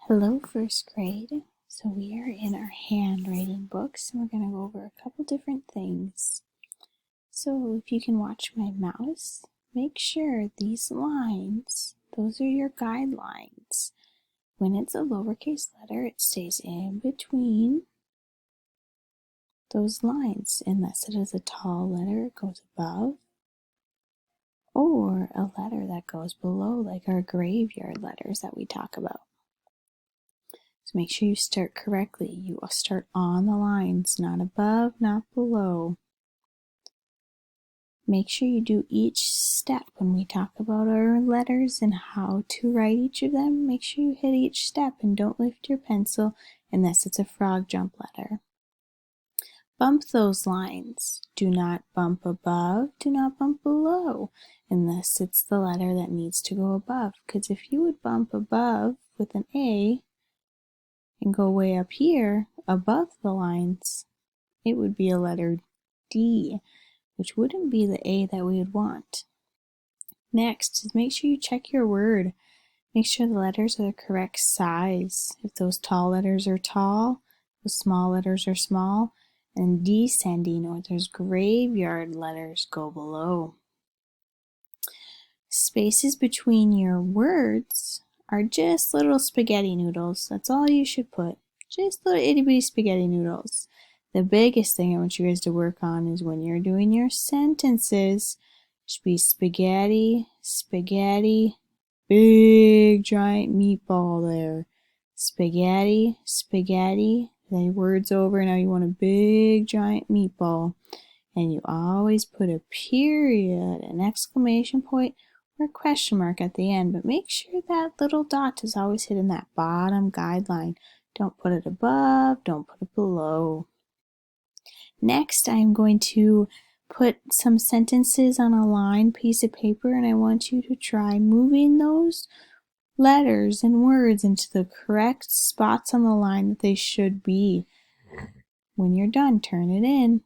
Hello, first grade. So we are in our handwriting books and we're going to go over a couple different things. So if you can watch my mouse, make sure these lines, those are your guidelines. When it's a lowercase letter, it stays in between those lines unless it is a tall letter, it goes above, or a letter that goes below, like our graveyard letters that we talk about. So make sure you start correctly. You start on the lines, not above, not below. Make sure you do each step when we talk about our letters and how to write each of them. Make sure you hit each step and don't lift your pencil unless it's a frog jump letter. Bump those lines. Do not bump above, do not bump below unless it's the letter that needs to go above. Because if you would bump above with an A, and go way up here above the lines, it would be a letter D, which wouldn't be the A that we would want. Next is make sure you check your word. Make sure the letters are the correct size. If those tall letters are tall, the small letters are small, and descending or there's graveyard letters go below. Spaces between your words are just little spaghetti noodles. That's all you should put. Just little itty bitty spaghetti noodles. The biggest thing I want you guys to work on is when you're doing your sentences, it should be spaghetti, spaghetti, big giant meatball there. Spaghetti, spaghetti. The word's over. Now you want a big giant meatball. And you always put a period, an exclamation point, or a question mark at the end, but make sure that little dot is always hitting that bottom guideline. Don't put it above, don't put it below. Next, I'm going to put some sentences on a lined piece of paper, and I want you to try moving those letters and words into the correct spots on the line that they should be. When you're done, turn it in.